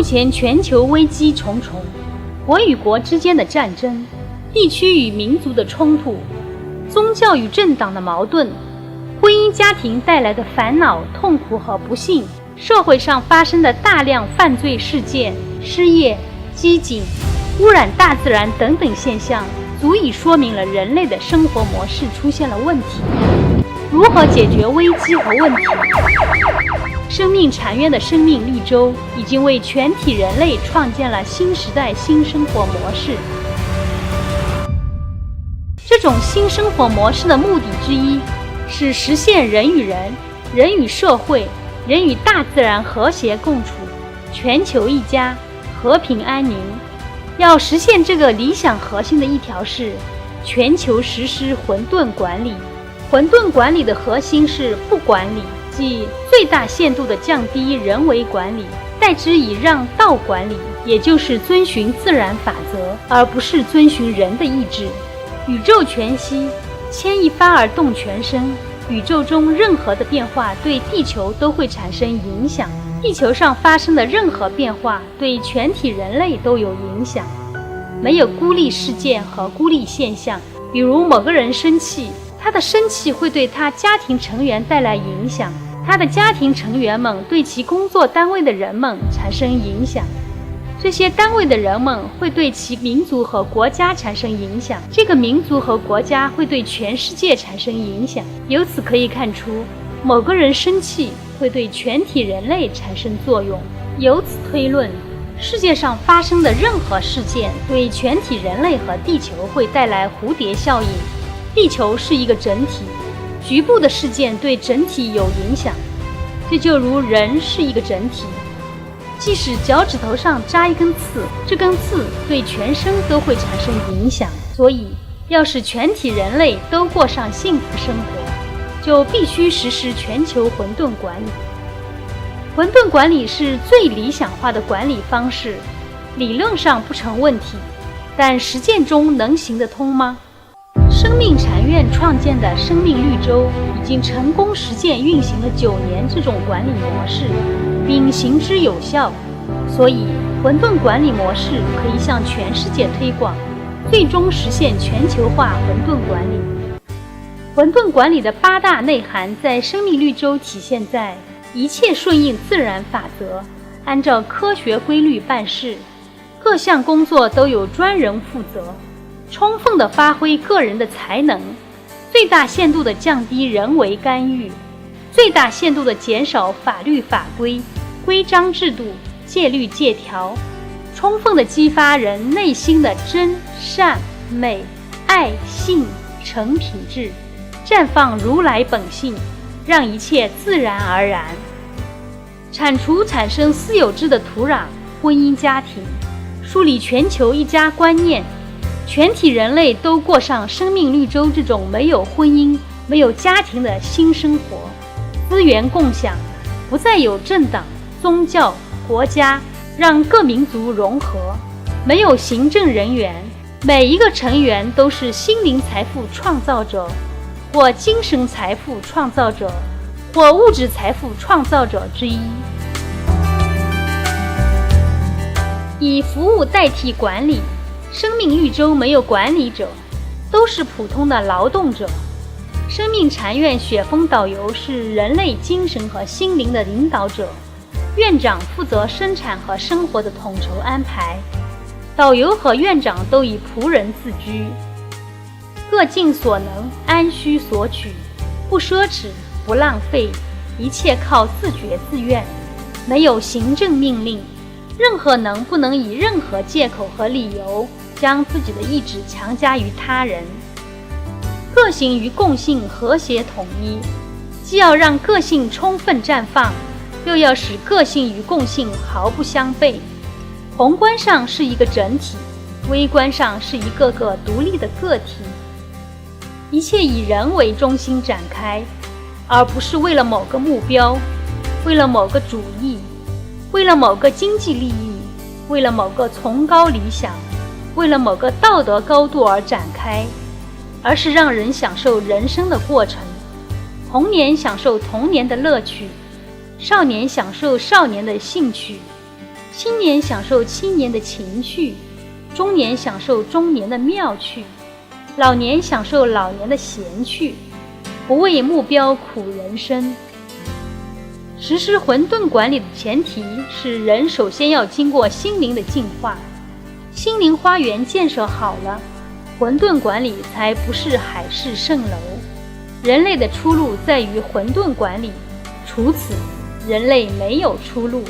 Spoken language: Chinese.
目前全球危机重重，国与国之间的战争，地区与民族的冲突，宗教与政党的矛盾，婚姻家庭带来的烦恼、痛苦和不幸，社会上发生的大量犯罪事件、失业、饥馑、污染大自然等等现象，足以说明了人类的生活模式出现了问题。如何解决危机和问题？生命禅院的生命绿洲已经为全体人类创建了新时代新生活模式。这种新生活模式的目的之一是实现人与人、人与社会、人与大自然和谐共处，全球一家，和平安宁。要实现这个理想核心的一条是全球实施混沌管理。混沌管理的核心是不管理，即最大限度地降低人为管理，代之以让道管理，也就是遵循自然法则，而不是遵循人的意志。宇宙全息，牵一发而动全身。宇宙中任何的变化对地球都会产生影响，地球上发生的任何变化对全体人类都有影响。没有孤立事件和孤立现象，比如某个人生气，他的生气会对他家庭成员带来影响，他的家庭成员们对其工作单位的人们产生影响，这些单位的人们会对其民族和国家产生影响，这个民族和国家会对全世界产生影响。由此可以看出，某个人生气会对全体人类产生作用。由此推论，世界上发生的任何事件对全体人类和地球会带来蝴蝶效应。地球是一个整体，局部的事件对整体有影响，这就如人是一个整体。即使脚趾头上扎一根刺，这根刺对全身都会产生影响。所以要使全体人类都过上幸福生活，就必须实施全球混沌管理。混沌管理是最理想化的管理方式，理论上不成问题，但实践中能行得通吗？生命禅院创建的生命绿洲已经成功实践运行了9年这种管理模式，并行之有效，所以混沌管理模式可以向全世界推广，最终实现全球化混沌管理。混沌管理的8大内涵在生命绿洲体现在一切顺应自然法则，按照科学规律办事，各项工作都有专人负责，充分地发挥个人的才能，最大限度地降低人为干预，最大限度地减少法律法规、规章制度、戒律戒条，充分地激发人内心的真、善、美、爱、信、诚品质，绽放如来本性，让一切自然而然。铲除产生私有制的土壤，婚姻家庭，树立全球一家观念，全体人类都过上生命绿洲这种没有婚姻、没有家庭的新生活。资源共享，不再有政党、宗教、国家，让各民族融合。没有行政人员，每一个成员都是心灵财富创造者，或精神财富创造者，或物质财富创造者之一。以服务代替管理，生命绿洲没有管理者，都是普通的劳动者。生命禅院雪峰导游是人类精神和心灵的领导者，院长负责生产和生活的统筹安排，导游和院长都以仆人自居，各尽所能，安需所取，不奢侈，不浪费，一切靠自觉自愿，没有行政命令，任何人不能以任何借口和理由将自己的意志强加于他人。个性与共性和谐统一，既要让个性充分绽放，又要使个性与共性毫不相悖。宏观上是一个整体，微观上是一个个独立的个体。一切以人为中心展开，而不是为了某个目标，为了某个主义，为了某个经济利益，为了某个崇高理想，为了某个道德高度而展开，而是让人享受人生的过程。童年享受童年的乐趣，少年享受少年的兴趣，青年享受青年的情趣，中年享受中年的妙趣，老年享受老年的闲趣，不为目标苦人生。实施混沌管理的前提是人首先要经过心灵的净化，心灵花园建设好了，混沌管理才不是海市蜃楼。人类的出路在于混沌管理，除此人类没有出路。